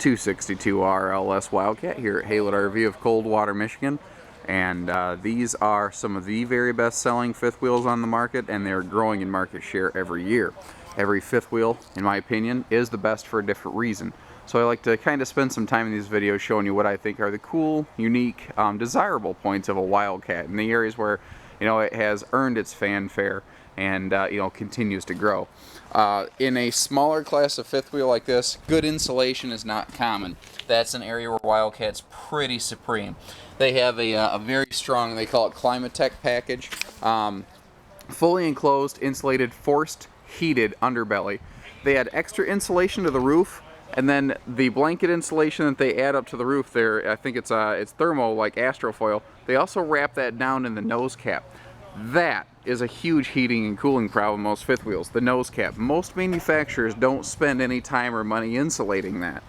262 RLS Wildcat here at Haylett RV of Coldwater, Michigan. And these are some of the very best selling fifth wheels on the market, and they're growing in market share every year. Every fifth wheel, in my opinion, is the best for a different reason. So I like to kind of spend some time in these videos showing you what I think are the cool, unique, desirable points of a Wildcat in the areas where, you know, it has earned its fanfare and you know, continues to grow. In a smaller class of fifth wheel like this, good insulation is not common. That's an area where Wildcat's pretty supreme. They have a very strong, they call it Climatech package, fully enclosed, insulated, forced heated underbelly. They add extra insulation to the roof, and then the blanket insulation that they add up to the roof there, I think it's thermo, like astrofoil. They also wrap that down in the nose cap. That is a huge heating and cooling problem most fifth wheels, the nose cap. Most manufacturers don't spend any time or money insulating that.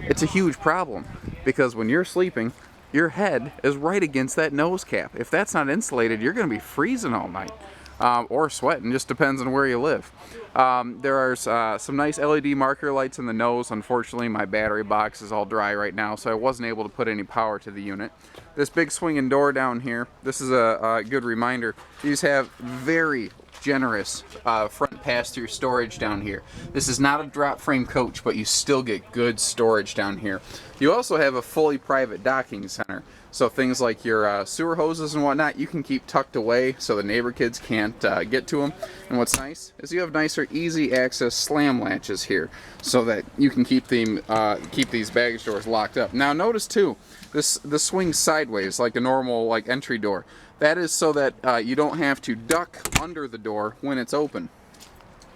It's a huge problem because when you're sleeping, your head is right against that nose cap. If that's not insulated, you're going to be freezing all night. Or sweating, just depends on where you live. There are some nice LED marker lights in the nose. Unfortunately, my battery box is all dry right now, so I wasn't able to put any power to the unit. This big swinging door down here, this is a good reminder. These have very generous front pass-through storage down here. This is not a drop frame coach, but you still get good storage down here. You also have a fully private docking center. So things like your sewer hoses and whatnot, you can keep tucked away so the neighbor kids can't get to them. And what's nice is you have nicer, easy access slam latches here, so that you can keep these baggage doors locked up. Now notice too, this swings sideways like a normal entry door. That is so that you don't have to duck under the door when it's open.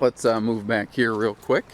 Let's move back here real quick.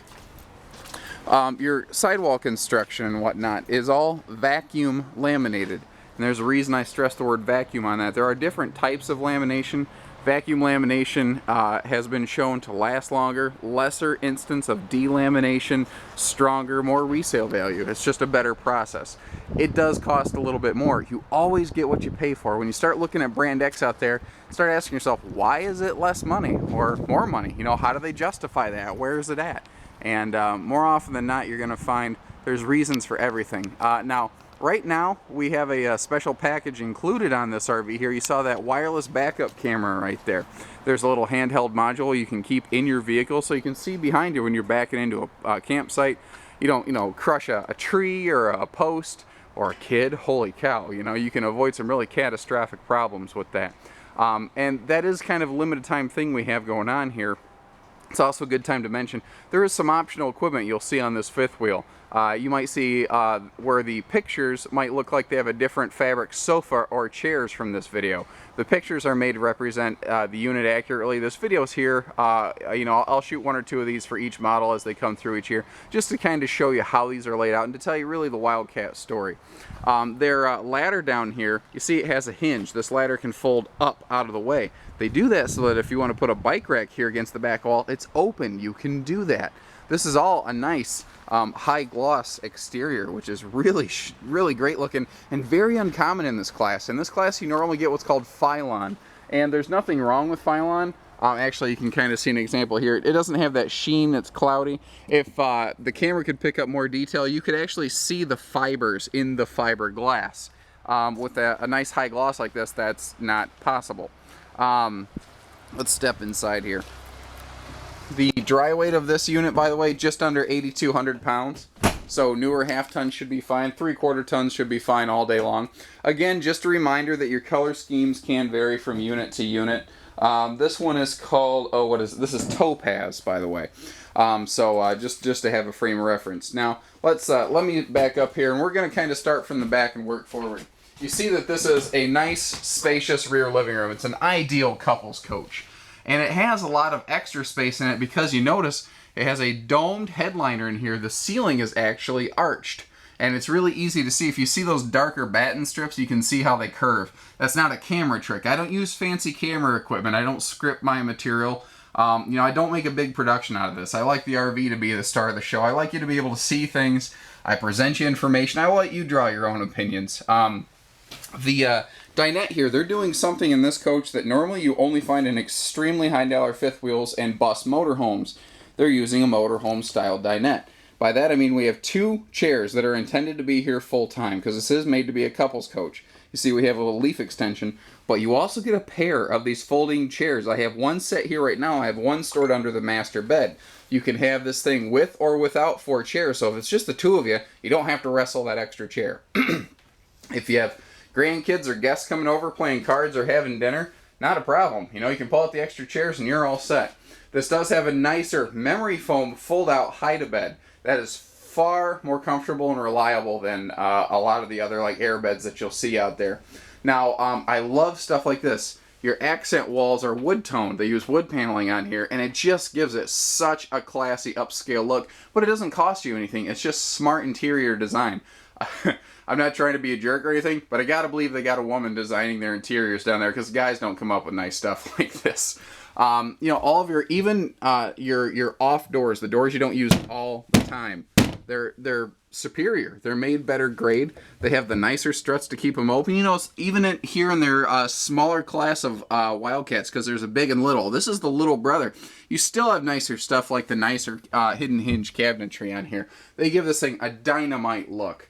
Your sidewall construction and whatnot is all vacuum laminated. And there's a reason I stress the word vacuum on that. There are different types of lamination. Vacuum lamination has been shown to last longer, lesser instance of delamination, stronger, more resale value. It's just a better process. It does cost a little bit more. You always get what you pay for. When you start looking at brand X out there, start asking yourself, why is it less money or more money? You know, how do they justify that? Where is it at? And more often than not, you're going to find there's reasons for everything. Now, right now, we have a special package included on this RV here. You saw that wireless backup camera right there. There's a little handheld module you can keep in your vehicle so you can see behind you when you're backing into a campsite. You don't, you know, crush a tree or a post or a kid. Holy cow, you know, you can avoid some really catastrophic problems with that. And that is kind of a limited time thing we have going on here. It's also a good time to mention there is some optional equipment you'll see on this fifth wheel. You might see where the pictures might look like they have a different fabric sofa or chairs from this video. The pictures are made to represent the unit accurately. This video's here, you know, I'll shoot one or two of these for each model as they come through each year, just to kind of show you how these are laid out and to tell you really the Wildcat story. Their ladder down here, you see it has a hinge. This ladder can fold up out of the way. They do that so that if you want to put a bike rack here against the back wall, it's open. You can do that. This is all a nice high gloss exterior, which is really great looking and very uncommon in this class. In this class, you normally get what's called Phylon, and there's nothing wrong with Phylon. Actually, you can kind of see an example here. It doesn't have that sheen that's cloudy. If the camera could pick up more detail, you could actually see the fibers in the fiberglass. With a nice high gloss like this, that's not possible. Let's step inside here. The dry weight of this unit, by the way, just under 8,200 pounds. So newer half tons should be fine. 3/4 tons should be fine all day long. Again, just a reminder that your color schemes can vary from unit to unit. This one is called, oh, what is it? This is Topaz, by the way. Just to have a frame of reference. Now, let me back up here, and we're going to kind of start from the back and work forward. You see that this is a nice, spacious rear living room. It's an ideal couples coach. And it has a lot of extra space in it because you notice it has a domed headliner in here. The ceiling is actually arched. And it's really easy to see. If you see those darker batten strips, you can see how they curve. That's not a camera trick. I don't use fancy camera equipment. I don't script my material. You know, I don't make a big production out of this. I like the RV to be the star of the show. I like you to be able to see things. I present you information. I will let you draw your own opinions. The dinette here, they're doing something in this coach that normally you only find in extremely high dollar fifth wheels and bus motorhomes. They're using a motorhome style dinette. By that I mean we have 2 chairs that are intended to be here full time, because this is made to be a couples coach. You see we have a little leaf extension, but you also get a pair of these folding chairs. I have one set here right now. I have one stored under the master bed. You can have this thing with or without 4 chairs, so if it's just the 2 of you, you don't have to wrestle that extra chair. If you have grandkids or guests coming over playing cards or having dinner, not a problem. You know, you can pull out the extra chairs and you're all set. This does have a nicer memory foam fold-out hide-a-bed. That is far more comfortable and reliable than a lot of the other like air beds that you'll see out there. Now, I love stuff like this. Your accent walls are wood toned. They use wood paneling on here, and it just gives it such a classy upscale look, but it doesn't cost you anything. It's just smart interior design. I'm not trying to be a jerk or anything, but I gotta believe they got a woman designing their interiors down there, because guys don't come up with nice stuff like this. You know, all of your, even your off doors, the doors you don't use all the time, they're superior. They're made better grade. They have the nicer struts to keep them open. You know, even here in their smaller class of Wildcats, because there's a big and little. This is the little brother. You still have nicer stuff like the nicer hidden hinge cabinetry on here. They give this thing a dynamite look.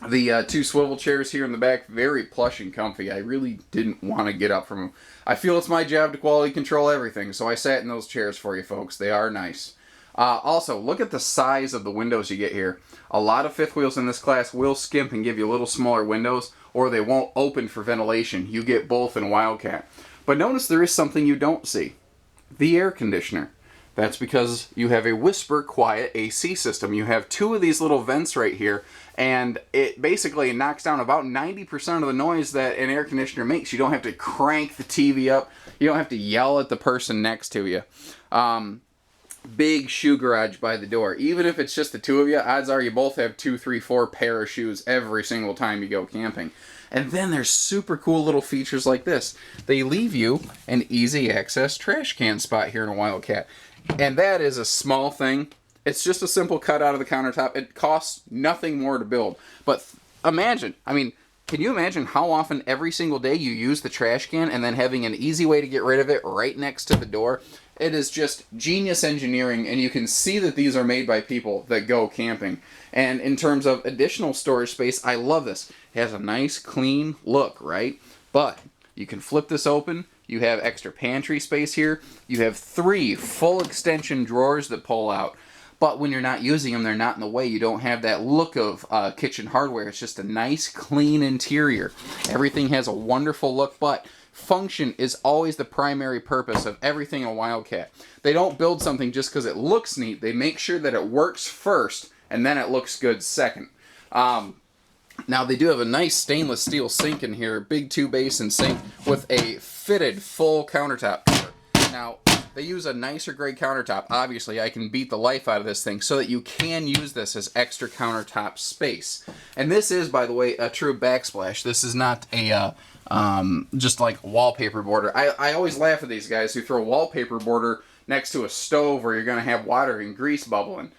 The 2 swivel chairs here in the back, very plush and comfy. I really didn't want to get up from them. I feel it's my job to quality control everything, so I sat in those chairs for you folks. They are nice. Also, look at the size of the windows you get here. A lot of fifth wheels in this class will skimp and give you a little smaller windows, or they won't open for ventilation. You get both in Wildcat. But notice there is something you don't see. The air conditioner. That's because you have a whisper quiet AC system. You have 2 of these little vents right here, and it basically knocks down about 90% of the noise that an air conditioner makes. You don't have to crank the TV up. You don't have to yell at the person next to you. Big shoe garage by the door. Even if it's just the 2 of you, odds are you both have 2, 3, 4 pair of shoes every single time you go camping. And then there's super cool little features like this. They leave you an easy access trash can spot here in a Wildcat. And that is a small thing. It's just a simple cut out of the countertop. It costs nothing more to build. But imagine, I mean, can you imagine how often every single day you use the trash can and then having an easy way to get rid of it right next to the door? It is just genius engineering, and you can see that these are made by people that go camping. And in terms of additional storage space, I love this. It has a nice, clean look, right? But you can flip this open. You have extra pantry space here. You have 3 full extension drawers that pull out. But when you're not using them, they're not in the way. You don't have that look of kitchen hardware. It's just a nice, clean interior. Everything has a wonderful look, but function is always the primary purpose of everything in Wildcat. They don't build something just because it looks neat. They make sure that it works first, and then it looks good second. Now, they do have a nice stainless steel sink in here, big 2-basin sink with a fitted full countertop cover. Now, they use a nicer grade countertop. Obviously, I can beat the life out of this thing so that you can use this as extra countertop space. And this is, by the way, a true backsplash. This is not a just like wallpaper border. I always laugh at these guys who throw a wallpaper border next to a stove where you're going to have water and grease bubbling.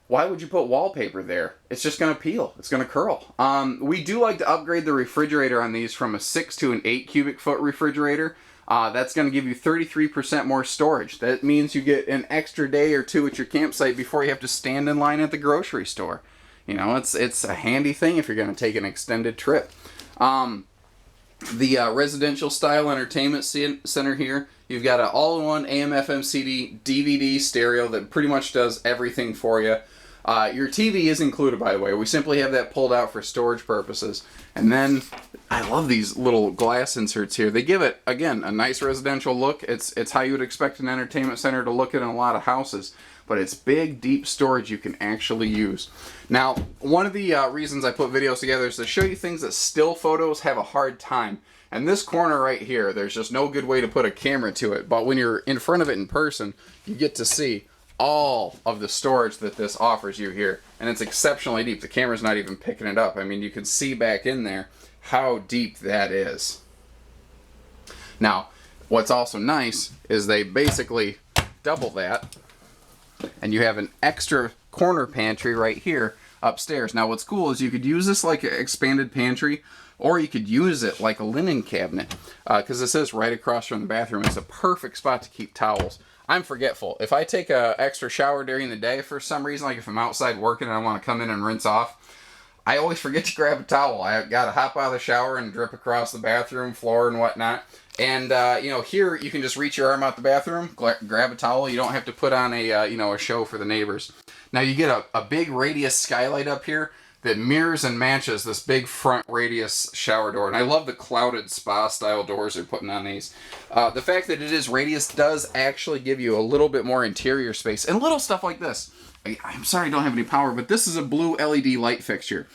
Why would you put wallpaper there? It's just going to peel. It's going to curl. We do like to upgrade the refrigerator on these from a 6 to an 8 cubic foot refrigerator. That's going to give you 33% more storage. That means you get an extra day or 2 at your campsite before you have to stand in line at the grocery store. You know, it's a handy thing if you're going to take an extended trip. The residential style entertainment center here, you've got an all-in-one AM FM CD DVD stereo that pretty much does everything for you. Your TV is included, by the way. We simply have that pulled out for storage purposes. And then, I love these little glass inserts here. They give it, again, a nice residential look. It's how you would expect an entertainment center to look in a lot of houses. But it's big, deep storage you can actually use. Now, one of the reasons I put videos together is to show you things that still photos have a hard time. And this corner right here, there's just no good way to put a camera to it. But when you're in front of it in person, you get to see all of the storage that this offers you here. And it's exceptionally deep. The camera's not even picking it up. I mean, you can see back in there how deep that is. Now, what's also nice is they basically double that, and you have an extra corner pantry right here upstairs. Now, what's cool is you could use this like an expanded pantry, or you could use it like a linen cabinet, because this is right across from the bathroom. It's a perfect spot to keep towels. I'm forgetful. If I take a extra shower during the day for some reason, like if I'm outside working and I want to come in and rinse off, I always forget to grab a towel. I got to hop out of the shower and drip across the bathroom floor and whatnot. And, you know, here you can just reach your arm out the bathroom, grab a towel. You don't have to put on a, you know, a show for the neighbors. Now you get a big radius skylight up here that mirrors and matches this big front radius shower door. And I love the clouded spa style doors they're putting on these. The fact that it is radius does actually give you a little bit more interior space and little stuff like this. I'm sorry I don't have any power, but this is a blue LED light fixture.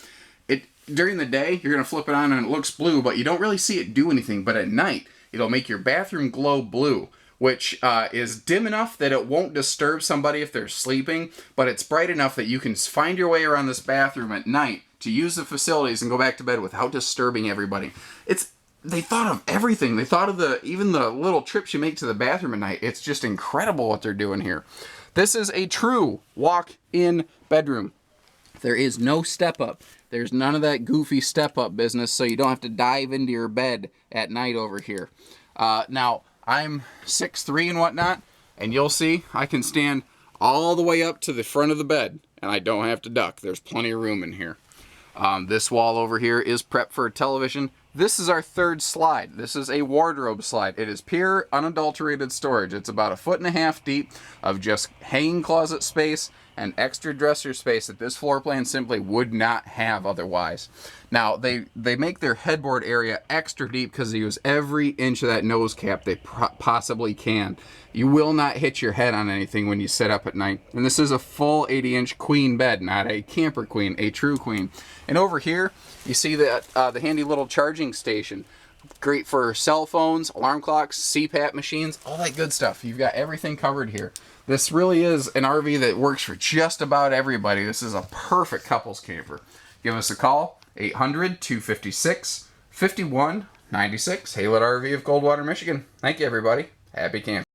During the day, you're going to flip it on and it looks blue, but you don't really see it do anything. But at night, it'll make your bathroom glow blue, which is dim enough that it won't disturb somebody if they're sleeping, but it's bright enough that you can find your way around this bathroom at night to use the facilities and go back to bed without disturbing everybody. They thought of everything. They thought of even the little trips you make to the bathroom at night. It's just incredible what they're doing here. This is a true walk-in bedroom. There is no step-up. There's none of that goofy step-up business, so you don't have to dive into your bed at night over here. Now, I'm 6'3" and whatnot, and you'll see I can stand all the way up to the front of the bed, and I don't have to duck. There's plenty of room in here. This wall over here is prepped for a television. This is our third slide. This is a wardrobe slide. It is pure, unadulterated storage. It's about 1.5 feet deep of just hanging closet space and extra dresser space that this floor plan simply would not have otherwise. Now, they make their headboard area extra deep because they use every inch of that nose cap they possibly can. You will not hit your head on anything when you sit up at night. And this is a full 80-inch queen bed, not a camper queen, a true queen. And over here, you see the handy little charging station. Great for cell phones, alarm clocks, CPAP machines, all that good stuff. You've got everything covered here. This really is an RV that works for just about everybody. This is a perfect couples camper. Give us a call, 800-256-5196. Haylett RV of Coldwater, Michigan. Thank you, everybody. Happy camping.